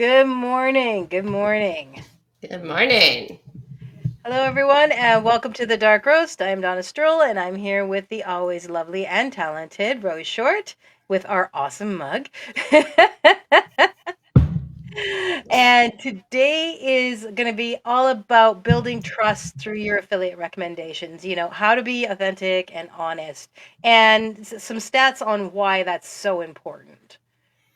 Good morning. Good morning. Good morning. Hello, everyone, and welcome to the Dark Roast. I'm Donna Stroll, and I'm here with the always lovely and talented Rose Short with our awesome mug. And today is going to be all about building trust through your affiliate recommendations. How to be authentic and honest, and some stats on why that's so important,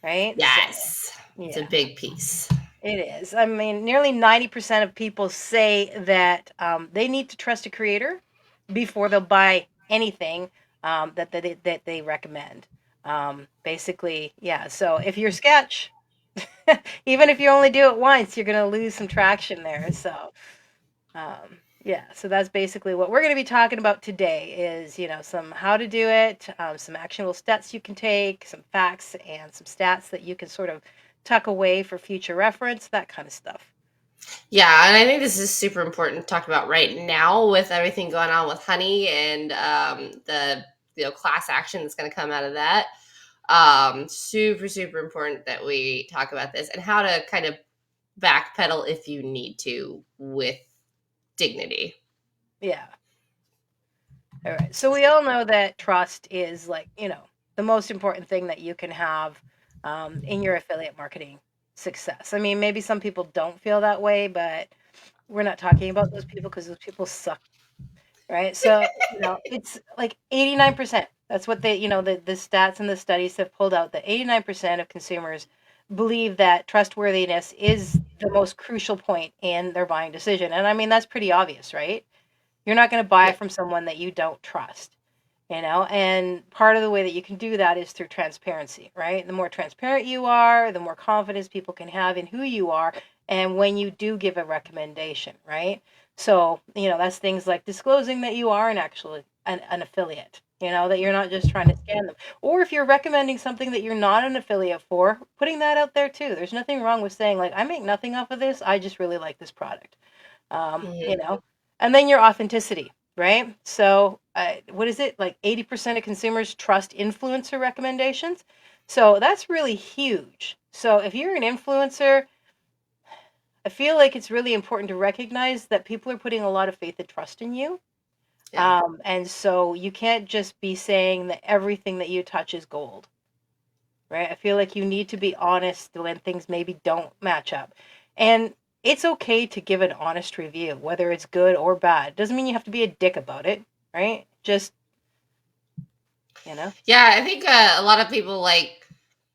right? So, Yes, it's a yeah. big piece. It is. I mean, nearly 90% of people say that they need to trust a creator before they'll buy anything that they recommend. Basically, yeah. So if you're sketch, even if you only do it once, you're going to lose some traction there. So, yeah. So that's basically what we're going to be talking about today is, some how to do it, some actionable steps you can take, some facts and some stats that you can sort of tuck away for future reference, that kind of stuff. Yeah, and I think this is super important to talk about right now with everything going on with honey and the class action that's going to come out of that. Super important that we talk about this and how to kind of backpedal if you need to with dignity. Yeah. All right. So we all know that trust is like, the most important thing that you can have in your affiliate marketing success. I mean, maybe some people don't feel that way, but we're not talking about those people because those people suck, right? So, it's like 89%. That's what the stats and the studies have pulled out that 89% of consumers believe that trustworthiness is the most crucial point in their buying decision. And I mean, that's pretty obvious, right? You're not going to buy Yeah. from someone that you don't trust, and part of the way that you can do that is through transparency, right? The more transparent you are, the more confidence people can have in who you are and when you do give a recommendation, right? So, that's things like disclosing that you are an affiliate, that you're not just trying to scam them. Or if you're recommending something that you're not an affiliate for, putting that out there too. There's nothing wrong with saying, like, I make nothing off of this. I just really like this product. Um, you Mhm. know, and then your authenticity, right? So, what is it? Like 80% of consumers trust influencer recommendations. So that's really huge. So if you're an influencer, I feel like it's really important to recognize that people are putting a lot of faith and trust in you. Yeah. And so you can't just be saying that everything that you touch is gold, right? I feel like you need to be honest when things maybe don't match up. And it's okay to give an honest review, whether it's good or bad. Doesn't mean you have to be a dick about it, right? Just, you know? Yeah, I think a lot of people like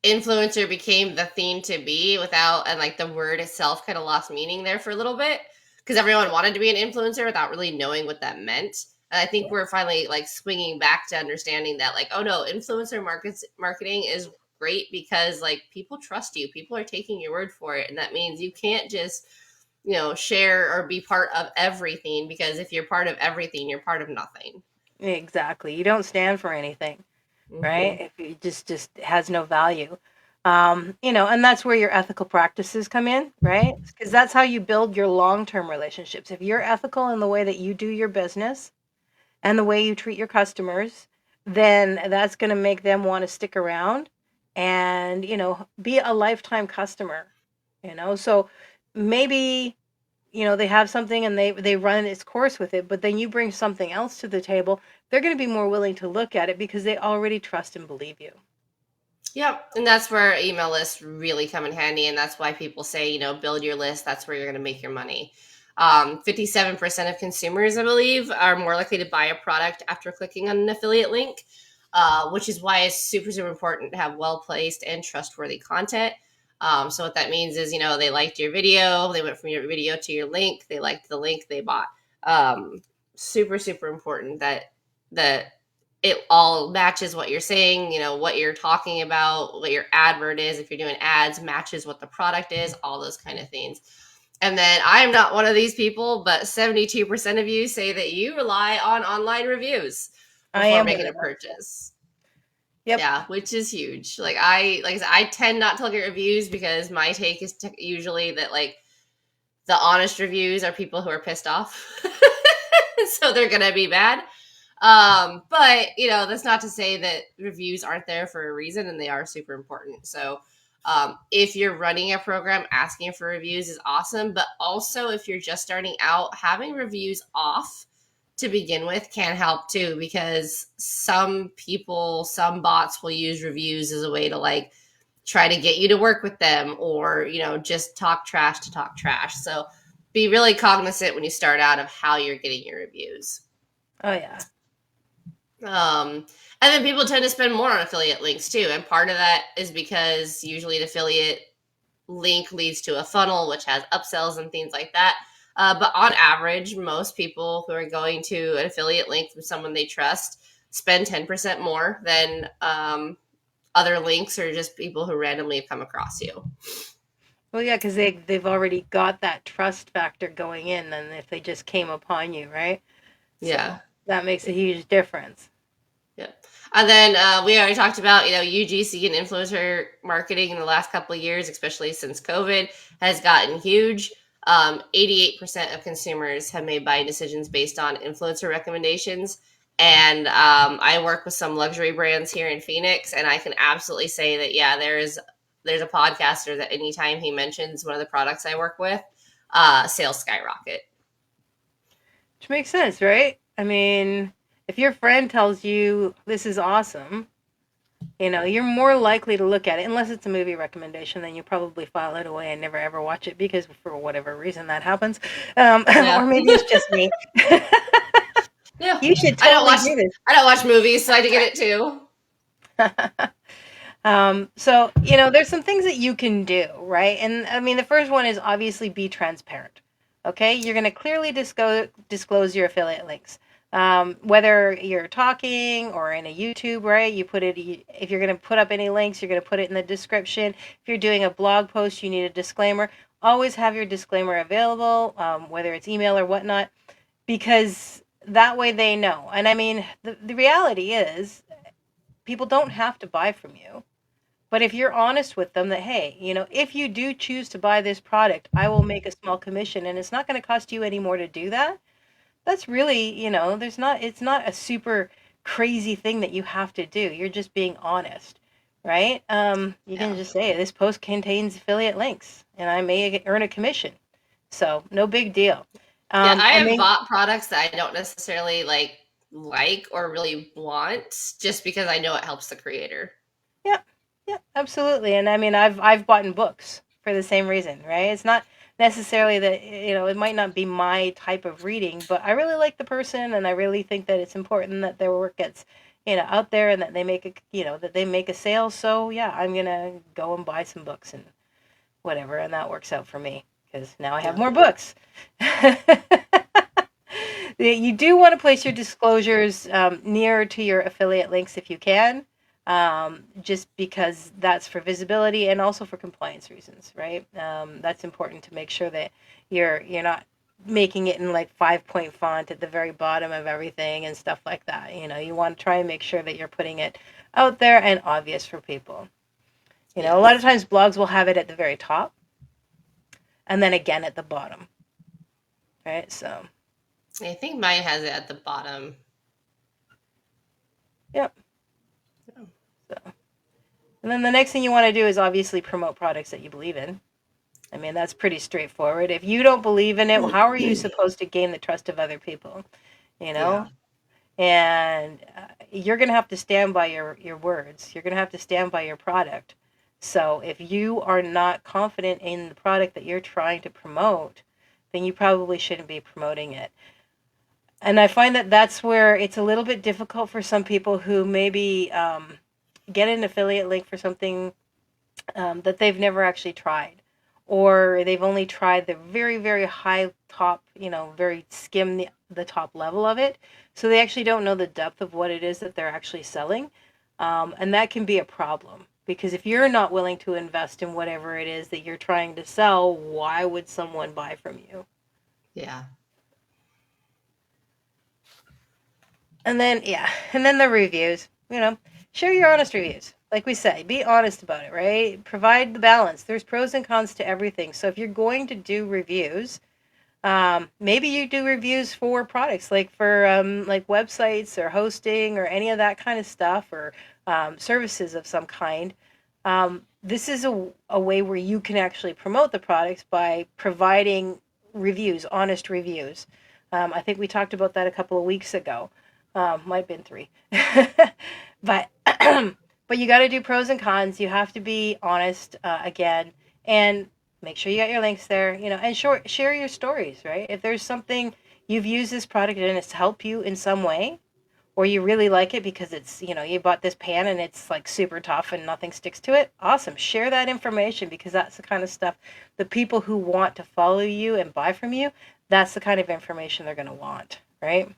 influencer became the theme to be without, and like the word itself kind of lost meaning there for a little bit because everyone wanted to be an influencer without really knowing what that meant. And I think Yeah. we're finally like swinging back to understanding that, like, oh no, marketing is great because like people trust you, people are taking your word for it, and that means you can't just share or be part of everything because if you're part of everything, you're part of nothing. Exactly. You don't stand for anything, Hmm. right? If it just has no value. And that's where your ethical practices come in, right? Because that's how you build your long-term relationships. If you're ethical in the way that you do your business, and the way you treat your customers, then that's going to make them want to stick around and, be a lifetime customer. So maybe, they have something and they run its course with it, but then you bring something else to the table, they're going to be more willing to look at it because they already trust and believe you. Yep. And that's where email lists really come in handy. And that's why people say, build your list. That's where you're going to make your money. 57% of consumers, I believe, are more likely to buy a product after clicking on an affiliate link, which is why it's super important to have well placed and trustworthy content. So, what that means is, they liked your video, they went from your video to your link, they liked the link, they bought. Super important that it all matches what you're saying, what you're talking about, what your advert is. If you're doing ads, matches what the product is, all those kind of things. And then I'm not one of these people, but 72% of you say that you rely on online reviews I before am one making a of them. purchase. Yep. Yeah, which is huge. Like I said, I tend not to look at reviews because my take is usually that like the honest reviews are people who are pissed off. So they're going to be bad. But that's not to say that reviews aren't there for a reason, and they are super important. So If you're running a program, asking for reviews is awesome. But also, if you're just starting out, having reviews off to begin with can help too, because some people, some bots will use reviews as a way to like try to get you to work with them, or just talk trash to talk trash. So be really cognizant when you start out of how you're getting your reviews. Oh yeah. And then people tend to spend more on affiliate links too, and part of that is because usually an affiliate link leads to a funnel which has upsells and things like that. But on average, most people who are going to an affiliate link from someone they trust spend 10% more than other links or just people who randomly have come across you. Well, yeah, because they've already got that trust factor going in than if they just came upon you, right? Yeah. So that makes a huge difference. Yeah. And then we already talked about, UGC and influencer marketing in the last couple of years, especially since COVID, has gotten huge. 88% of consumers have made buying decisions based on influencer recommendations. And I work with some luxury brands here in Phoenix, and I can absolutely say that, yeah, there's a podcaster that anytime he mentions one of the products I work with, sales skyrocket. Which makes sense, right? I mean, if your friend tells you this is awesome, you're more likely to look at it, unless it's a movie recommendation, then you probably file it away and never ever watch it because for whatever reason that happens. Yeah. Or maybe it's just me. Yeah. You should totally do this. I don't watch movies, so I get it too. So, there's some things that you can do, right? And I mean, the first one is obviously be transparent. Okay, you're going to clearly disclose your affiliate links. Whether you're talking or in a YouTube, right? You put it. If you're going to put up any links, you're going to put it in the description. If you're doing a blog post, you need a disclaimer. Always have your disclaimer available, whether it's email or whatnot, because that way they know. And I mean, the reality is, people don't have to buy from you. But if you're honest with them that, hey, if you do choose to buy this product, I will make a small commission and it's not going to cost you any more to do that. That's really, it's not a super crazy thing that you have to do. You're just being honest, right? You can just say this post contains affiliate links and I may earn a commission. So no big deal. Yeah, I have bought products that I don't necessarily like or really want just because I know it helps the creator. Yeah, absolutely. And I mean, I've bought in books for the same reason, right? It's not necessarily that, it might not be my type of reading, but I really like the person and I really think that it's important that their work gets, out there and that they make a sale. So yeah, I'm going to go and buy some books and whatever. And that works out for me because now I have more books. You do want to place your disclosures near to your affiliate links if you can. Just because that's for visibility and also for compliance reasons, right? That's important to make sure that you're not making it in like 5-point font at the very bottom of everything and stuff like that. You want to try and make sure that you're putting it out there and obvious for people. A lot of times blogs will have it at the very top and then again at the bottom, right? So I think mine has it at the bottom. Yep. So, and then the next thing you want to do is obviously promote products that you believe in. I mean, that's pretty straightforward. If you don't believe in it, how are you supposed to gain the trust of other people? Yeah. And you're going to have to stand by your words. You're going to have to stand by your product. So if you are not confident in the product that you're trying to promote, then you probably shouldn't be promoting it. And I find that that's where it's a little bit difficult for some people who maybe get an affiliate link for something that they've never actually tried, or they've only tried the very, very high top, very skim the top level of it. So they actually don't know the depth of what it is that they're actually selling. And that can be a problem because if you're not willing to invest in whatever it is that you're trying to sell, why would someone buy from you? Yeah. And then the reviews, share your honest reviews. Like we say, be honest about it, right? Provide the balance. There's pros and cons to everything. So if you're going to do reviews, maybe you do reviews for products, like for like websites or hosting or any of that kind of stuff, or services of some kind. This is a way where you can actually promote the products by providing reviews, honest reviews. I think we talked about that a couple of weeks ago. Might have been 3. But but you got to do pros and cons. You have to be honest, again, and make sure you got your links there, and share your stories, right? If there's something you've used this product and it's helped you in some way, or you really like it because it's, you bought this pan and it's like super tough and nothing sticks to it, awesome. Share that information, because that's the kind of stuff the people who want to follow you and buy from you, that's the kind of information they're going to want, right?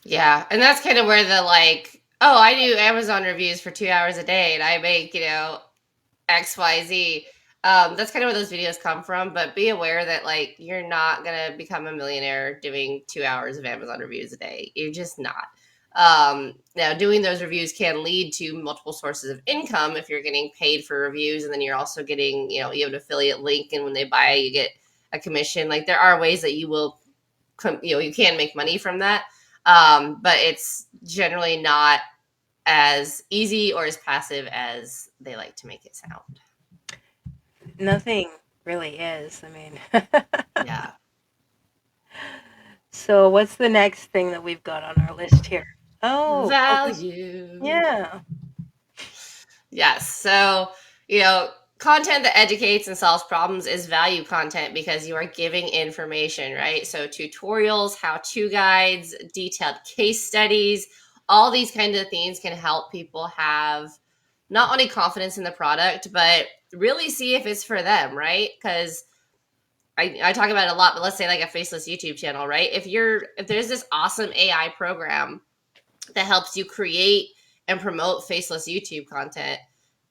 Yeah, and that's kind of where the like, oh, I do Amazon reviews for 2 hours a day, and I make XYZ. That's kind of where those videos come from. But be aware that like you're not gonna become a millionaire doing 2 hours of Amazon reviews a day. You're just not. Now, doing those reviews can lead to multiple sources of income if you're getting paid for reviews, and then you're also getting, you have an affiliate link, and when they buy, you get a commission. Like there are ways that you will, you can make money from that, but it's generally not as easy or as passive as they like to make it sound. Nothing really is. I mean, Yeah. so what's the next thing that we've got on our list here? Oh, Value. yeah. Yes. So, content that educates and solves problems is value content because you are giving information, right? So, tutorials, how to guides, detailed case studies, all these kinds of things can help people have not only confidence in the product, but really see if it's for them, right? Because I talk about it a lot, but let's say like a faceless YouTube channel, right? If there's this awesome AI program that helps you create and promote faceless YouTube content,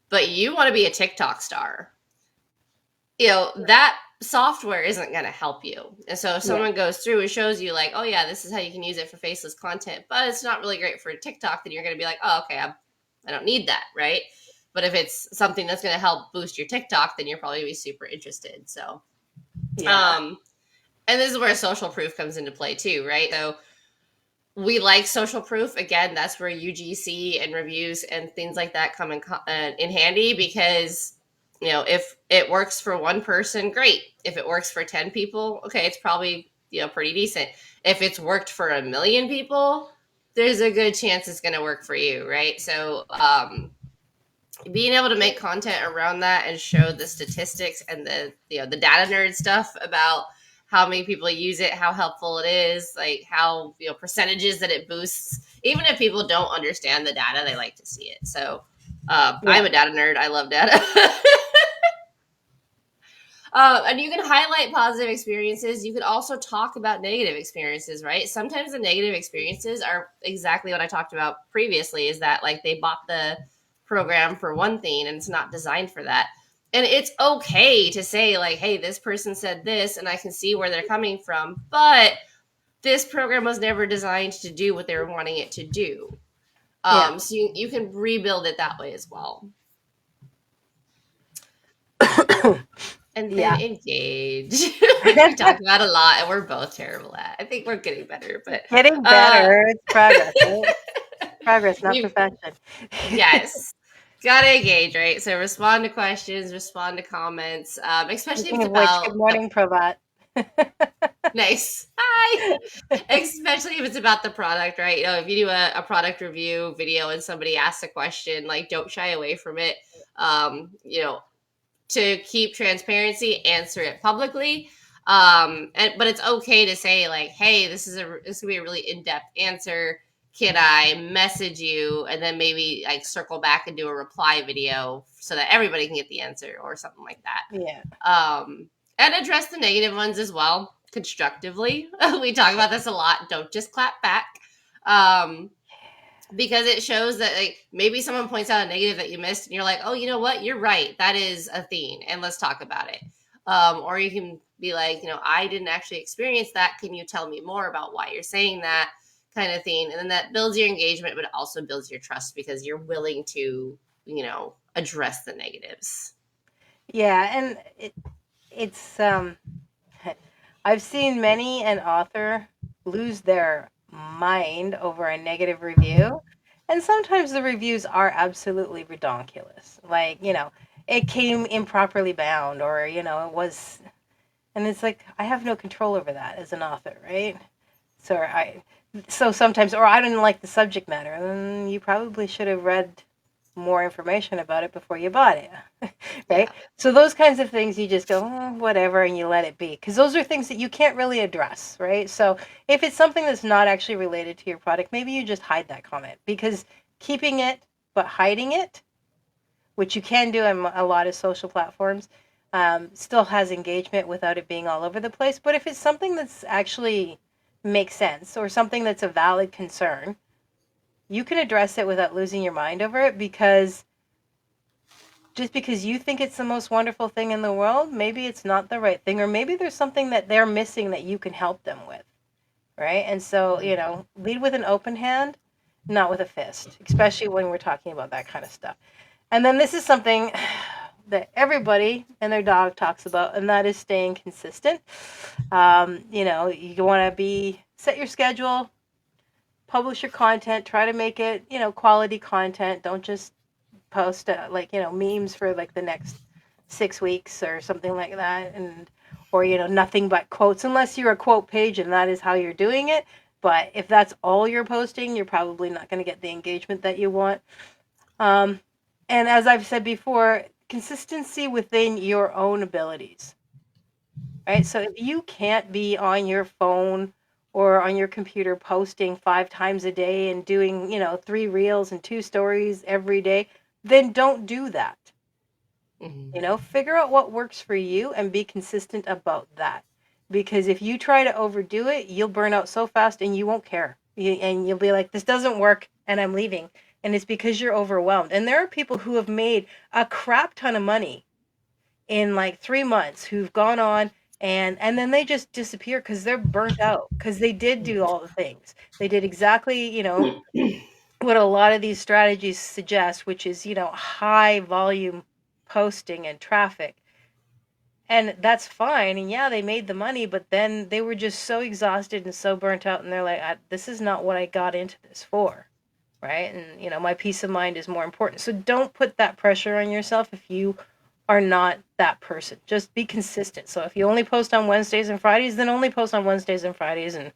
but you want to be a TikTok star, that software isn't going to help you. And so if someone goes through and shows you like, oh yeah, this is how you can use it for faceless content, but it's not really great for TikTok, then you're going to be like, oh, okay, I don't need that, right? But if it's something that's going to help boost your TikTok, then you're probably going to be super interested. So, and this is where social proof comes into play too, right? So we like social proof. Again, that's where UGC and reviews and things like that come in handy, because if it works for one person, great. If it works for 10 people, okay, it's probably pretty decent. If it's worked for 1 million people, there's a good chance it's going to work for you, right? So being able to make content around that and show the statistics and the the data nerd stuff about how many people use it, how helpful it is, like how percentages that it boosts. Even if people don't understand the data, they like to see it. So I'm a data nerd. I love data. And you can highlight positive experiences. You can also talk about negative experiences, right? Sometimes the negative experiences are exactly what I talked about previously, is that like they bought the program for one thing and it's not designed for that. And it's okay to say like, hey, this person said this and I can see where they're coming from, but this program was never designed to do what they were wanting it to do. So you can rebuild it that way as well. And then engage. We talk about a lot and we're both terrible at. I think we're getting better, but getting better. It's progress. Right? Progress, not perfection. Yes. Gotta engage, right? So respond to questions, respond to comments, especially if it's about good morning, Provat. Nice. Hi. Especially if it's about the product, right? If you do a product review video and somebody asks a question, like don't shy away from it. To keep transparency, answer it publicly. But it's okay to say like, hey, this gonna be a really in-depth answer. Can I message you and then maybe like circle back and do a reply video so that everybody can get the answer or something like that? Yeah. And address the negative ones as well constructively. We talk about this a lot. Don't just clap back. Because it shows that like maybe someone points out a negative that you missed and you're like, oh, you know what? You're right. That is a thing. And let's talk about it. Or you can be like, I didn't actually experience that. Can you tell me more about why you're saying that, kind of thing? And then that builds your engagement, but it also builds your trust because you're willing to, address the negatives. Yeah. And it's, I've seen many an author lose their mind over a negative review. And sometimes the reviews are absolutely redonkulous. Like, it came improperly bound, or, it was, and it's like, I have no control over that as an author, right? So so sometimes, or I didn't like the subject matter, then you probably should have read more information about it before you bought it, right? Yeah. So those kinds of things you just go, whatever, and you let it be, because those are things that you can't really address, right? So if it's something that's not actually related to your product, maybe you just hide that comment, because keeping it but hiding it, which you can do on a lot of social platforms, still has engagement without it being all over the place. But if it's something that's actually makes sense, or something that's a valid concern, you can address it without losing your mind over it, because just because you think it's the most wonderful thing in the world, maybe it's not the right thing, or maybe there's something that they're missing that you can help them with, right? And so, lead with an open hand, not with a fist, especially when we're talking about that kind of stuff. And then this is something that everybody and their dog talks about, and that is staying consistent. You want to set your schedule, publish your content, try to make it, quality content. Don't just post memes for like the next 6 weeks or something like that, and or nothing but quotes, unless you're a quote page and that is how you're doing it. But if that's all you're posting, you're probably not going to get the engagement that you want. um, and as I've said before, consistency within your own abilities, right? So if you can't be on your phone or on your computer posting 5 times a day and doing, 3 reels and 2 stories every day, then don't do that. Figure out what works for you and be consistent about that. Because if you try to overdo it, you'll burn out so fast and you won't care. And you'll be like, this doesn't work and I'm leaving. And it's because you're overwhelmed. And there are people who have made a crap ton of money in like 3 months, who've gone on and then they just disappear because they're burnt out, because they did do all the things. They did exactly, what a lot of these strategies suggest, which is, high volume posting and traffic. And that's fine. And yeah, they made the money, but then they were just so exhausted and so burnt out. And they're like, this is not what I got into this for. Right. And, my peace of mind is more important. So don't put that pressure on yourself if you are not that person. Just be consistent. So if you only post on Wednesdays and Fridays, then only post on Wednesdays and Fridays. And,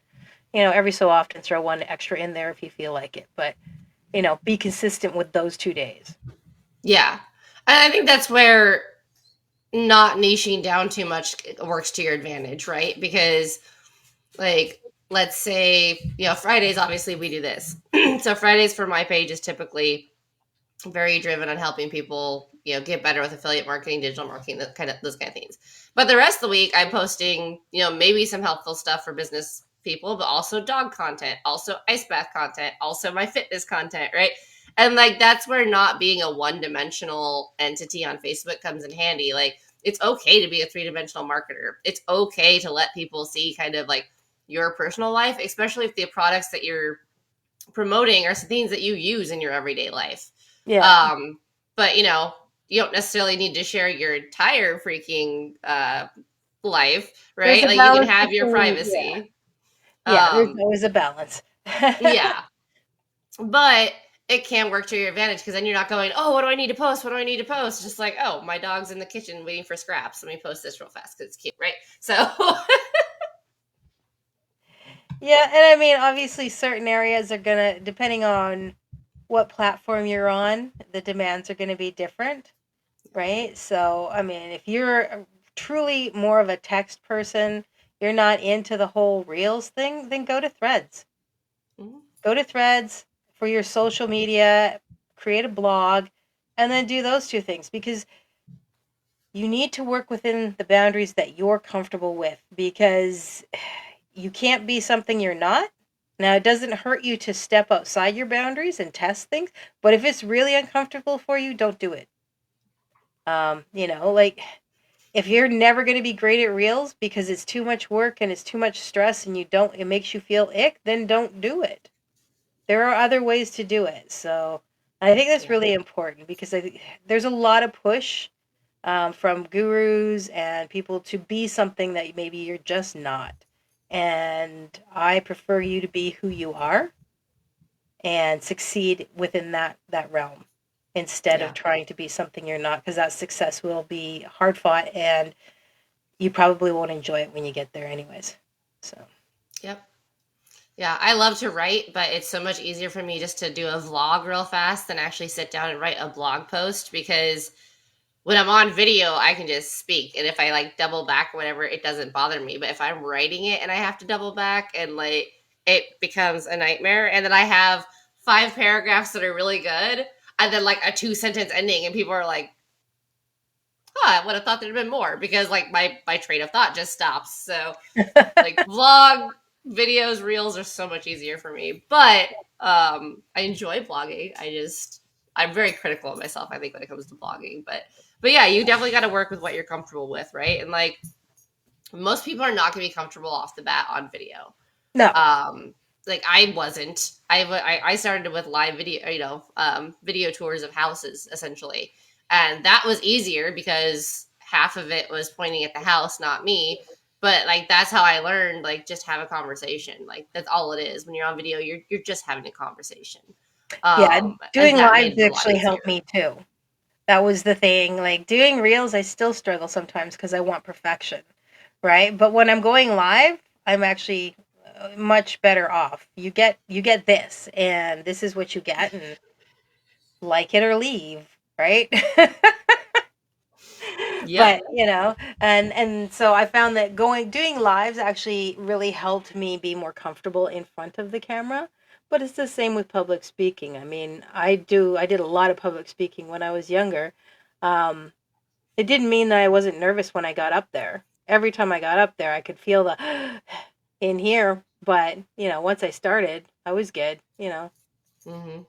every so often throw one extra in there if you feel like it. But, be consistent with those 2 days. Yeah. And I think that's where not niching down too much works to your advantage, right? Because, like, let's say, Fridays, obviously we do this. So Fridays for my page is typically very driven on helping people, get better with affiliate marketing, digital marketing, those kind of things. But the rest of the week, I'm posting, maybe some helpful stuff for business people, but also dog content, also ice bath content, also my fitness content, right? And like that's where not being a one-dimensional entity on Facebook comes in handy. Like it's okay to be a three-dimensional marketer. It's okay to let people see kind of like your personal life, especially if the products that you're promoting are things that you use in your everyday life. Yeah. But you don't necessarily need to share your entire freaking life, There's right? a Like you can balance have your between, yeah. privacy. Yeah, there's Um, always a balance. yeah, but it can work to your advantage because then you're not going, oh, what do I need to post? What do I need to post? It's just like, oh, my dog's in the kitchen waiting for scraps. Let me post this real fast because it's cute, right? So, Yeah, and I mean, obviously, certain areas are gonna, depending on what platform you're on, the demands are gonna be different, right? So, I mean, if you're truly more of a text person, you're not into the whole Reels thing, then go to Threads. Go to Threads for your social media, create a blog, and then do those two things, because you need to work within the boundaries that you're comfortable with, because you can't be something you're not. Now, it doesn't hurt you to step outside your boundaries and test things, but if it's really uncomfortable for you, don't do it. Like, if you're never going to be great at Reels because it's too much work and it's too much stress and it makes you feel ick, then don't do it. There are other ways to do it. So I think that's yeah. really important, because there's a lot of push from gurus and people to be something that maybe you're just not. And I prefer you to be who you are. and succeed within that realm instead of Yeah. trying to be something you're not, because that success will be hard fought and you probably won't enjoy it when you get there anyways. So Yep. Yeah, I love to write, but it's so much easier for me just to do a vlog real fast than actually sit down and write a blog post, because when I'm on video, I can just speak. And if I like double back or whatever, it doesn't bother me. But if I'm writing it and I have to double back, and like it becomes a nightmare. And then I have 5 paragraphs that are really good, and then like a 2 sentence ending, and people are like, oh, I would have thought there'd been more, because like my train of thought just stops. So like vlog videos, reels are so much easier for me. But I enjoy blogging. I'm very critical of myself, I think, when it comes to blogging. But yeah, you definitely got to work with what you're comfortable with, right? And like most people are not going to be comfortable off the bat on video. no. Um, like I wasn't. I started with live video, video tours of houses essentially, and that was easier because half of it was pointing at the house, not me. But like that's how I learned. Like just have a conversation. Like that's all it is. When you're on video, you're just having a conversation. Yeah, And doing that lives made it a lot actually helped easier. me too. That was the thing. Like doing reels, I still struggle sometimes because I want perfection, right? But when I'm going live, I'm actually much better off. You get this, and this is what you get, and like it or leave, right? Yep. But and so I found that going doing lives actually really helped me be more comfortable in front of the camera. But it's the same with public speaking. I mean, I did a lot of public speaking when I was younger. um it didn't mean that I wasn't nervous when I got up there. Every time I got up there, I could feel the in here. But once I started, I was good. Hmm.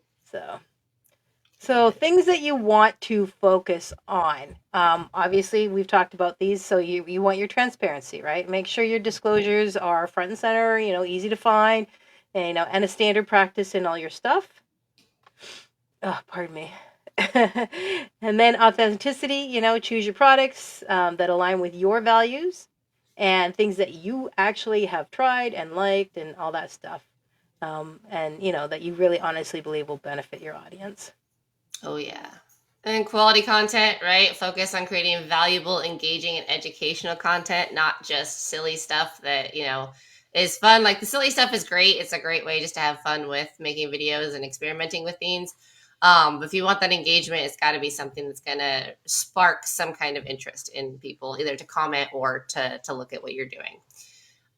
So things that you want to focus on. Obviously, we've talked about these. So you want your transparency, right? Make sure your disclosures are front and center, easy to find, and a standard practice in all your stuff. Oh, pardon me. And then authenticity, choose your products that align with your values and things that you actually have tried and liked and all that stuff. And, that you really honestly believe will benefit your audience. Oh yeah. And quality content, right? Focus on creating valuable, engaging, and educational content, not just silly stuff that, is fun. Like the silly stuff is great. It's a great way just to have fun with making videos and experimenting with things. But if you want that engagement, it's got to be something that's going to spark some kind of interest in people, either to comment or to look at what you're doing.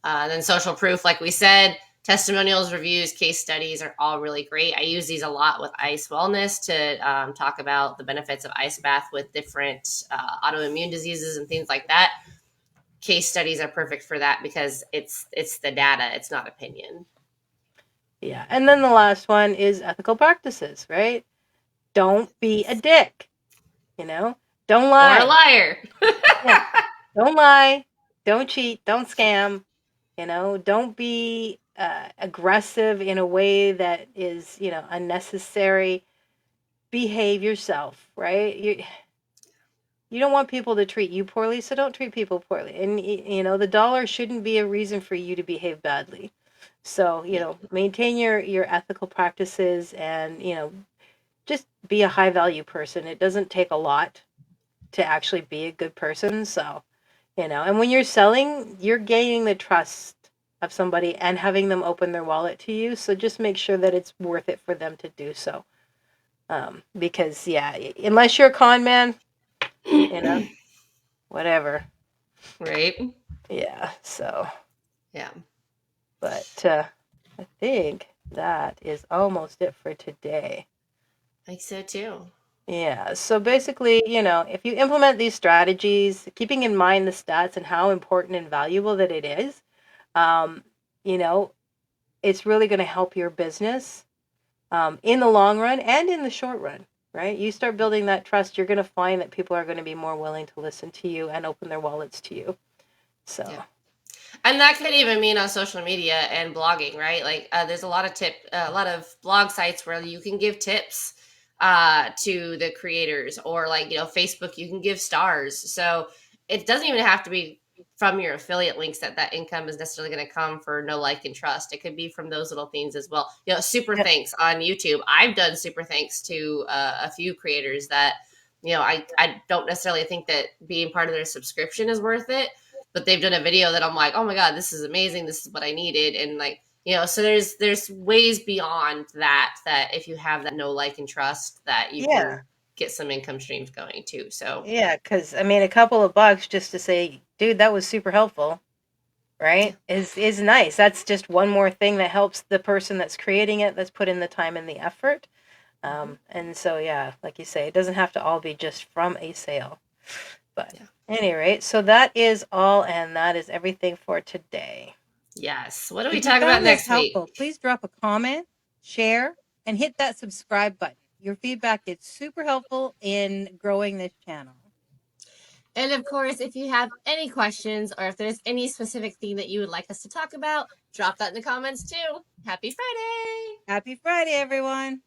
Then social proof, like we said, testimonials, reviews, case studies are all really great. I use these a lot with ice wellness to talk about the benefits of ice bath with different autoimmune diseases and things like that. Case studies are perfect for that because it's the data, it's not opinion. Yeah. And then the last one is ethical practices, right? Don't be a dick, you know? Don't Or a lie. liar. Yeah. Don't lie. Don't cheat. Don't scam. Don't be aggressive in a way that is, unnecessary. Behave yourself, right? You don't want people to treat you poorly, so don't treat people poorly. And the dollar shouldn't be a reason for you to behave badly. So, Yeah. maintain your ethical practices and, just be a high value person. It doesn't take a lot to actually be a good person. So, and when you're selling, you're gaining the trust of somebody and having them open their wallet to you. So just make sure that it's worth it for them to do so. Because, yeah, unless you're a con man, you know, whatever. Right? Yeah. So, Yeah. but I think that is almost it for today. I think so too. Yeah. So basically, if you implement these strategies, keeping in mind the stats and how important and valuable that it is, um, you know, it's really going to help your business in the long run and in the short run, right? You start building that trust, you're going to find that people are going to be more willing to listen to you and open their wallets to you. So, Yeah. And that could even mean on social media and blogging, right? Like there's a lot of blog sites where you can give tips to the creators, or like Facebook, you can give stars. So it doesn't even have to be from your affiliate links that income is necessarily going to come for no like and trust. It could be from those little things as well. Super Yep. thanks on YouTube. I've done super thanks to a few creators that I don't necessarily think that being part of their subscription is worth it, but they've done a video that I'm like, oh my god, this is amazing, this is what I needed. And like, so there's ways beyond that if you have that no like and trust, that you Yeah. can get some income streams going too. So Yeah, because I mean, a couple of bucks just to say, dude, that was super helpful, right? Is nice. That's just one more thing that helps the person that's creating it, that's put in the time and the effort. And so, yeah, like you say, it doesn't have to all be just from a sale. But any rate, so that is all, and that is everything for today. Yes. What do we talk about next week? Please drop a comment, share, and hit that subscribe button. Your feedback is super helpful in growing this channel. And of course, if you have any questions or if there's any specific thing that you would like us to talk about, drop that in the comments too. Happy Friday! Happy Friday, everyone!